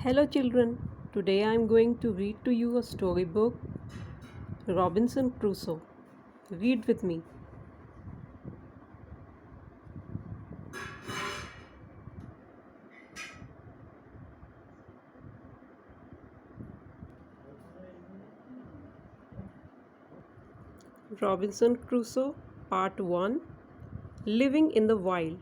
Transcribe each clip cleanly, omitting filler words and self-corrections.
Hello children, today I am going to read to you a storybook, Robinson Crusoe. Read with me. Robinson Crusoe, Part 1, Living in the Wild.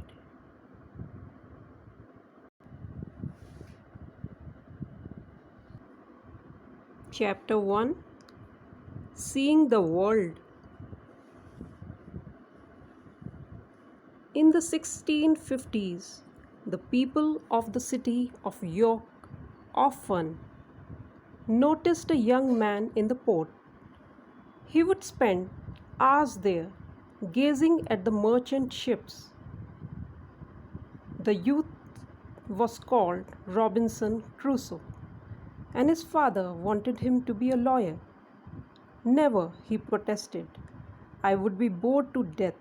Chapter 1, Seeing the World. In the 1650s, the people of the city of York often noticed a young man in the port. He would spend hours there, gazing at the merchant ships. The youth was called Robinson Crusoe, and his father wanted him to be a lawyer. Never, he protested. I would be bored to death.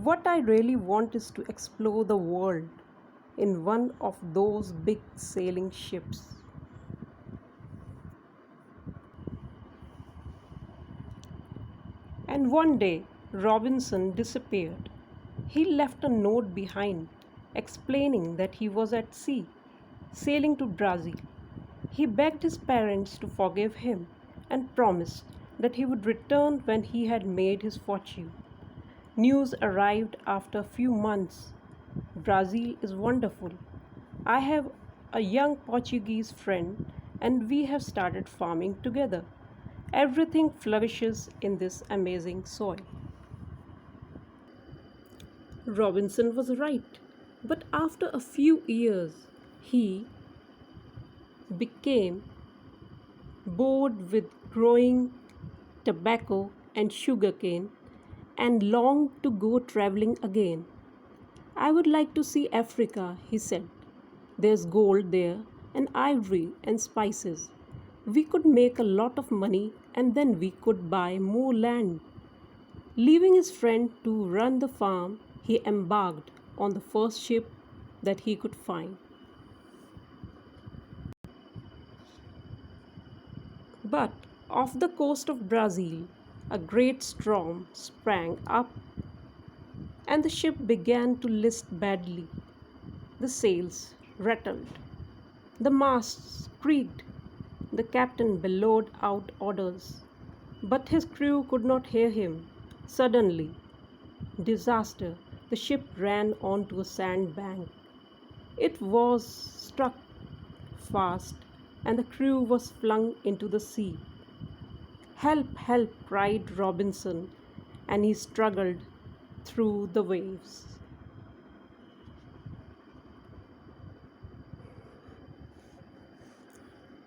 What I really want is to explore the world in one of those big sailing ships. And one day, Robinson disappeared. He left a note behind explaining that he was at sea, sailing to Brazil. He begged his parents to forgive him and promised that he would return when he had made his fortune. News arrived after a few months. Brazil is wonderful. I have a young Portuguese friend and we have started farming together. Everything flourishes in this amazing soil. Robinson was right, but after a few years, he became bored with growing tobacco and sugarcane and longed to go traveling again. I would like to see Africa, he said. There's gold there, and ivory and spices. We could make a lot of money and then we could buy more land. Leaving his friend to run the farm, he embarked on the first ship that he could find. But off the coast of Brazil, a great storm sprang up and the ship began to list badly. The sails rattled, the masts creaked, the captain bellowed out orders, but his crew could not hear him. Suddenly, disaster, the ship ran onto a sandbank. It was struck fast and the crew was flung into the sea. Help, help, cried Robinson, and he struggled through the waves.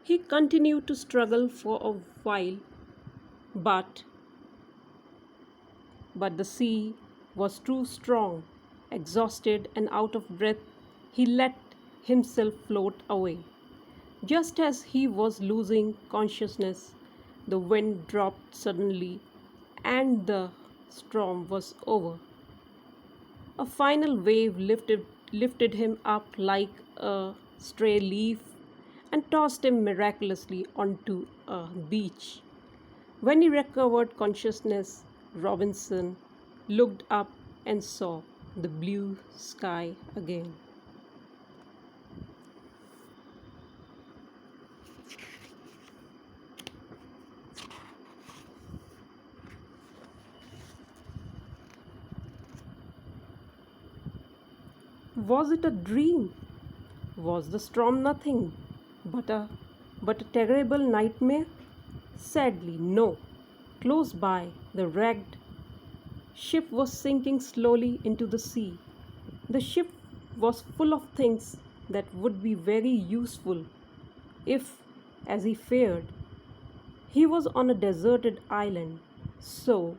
He continued to struggle for a while, but the sea was too strong. Exhausted and out of breath, he let himself float away. Just as he was losing consciousness, the wind dropped suddenly and the storm was over. A final wave lifted him up like a stray leaf and tossed him miraculously onto a beach. When he recovered consciousness, Robinson looked up and saw the blue sky again. Was it a dream? Was the storm nothing but a terrible nightmare? Sadly, no. Close by, the wrecked ship was sinking slowly into the sea. The ship was full of things that would be very useful if, as he feared, he was on a deserted island. So,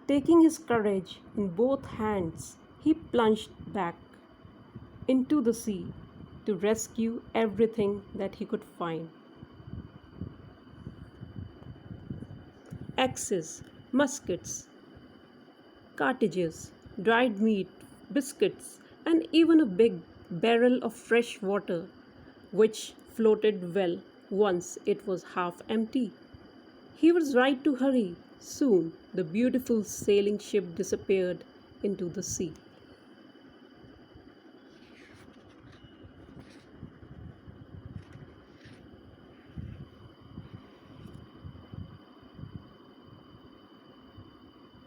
taking his courage in both hands, he plunged back into the sea to rescue everything that he could find. Axes, muskets, cartridges, dried meat, biscuits, and even a big barrel of fresh water. which floated well once it was half empty. He was right to hurry. Soon the beautiful sailing ship disappeared into the sea.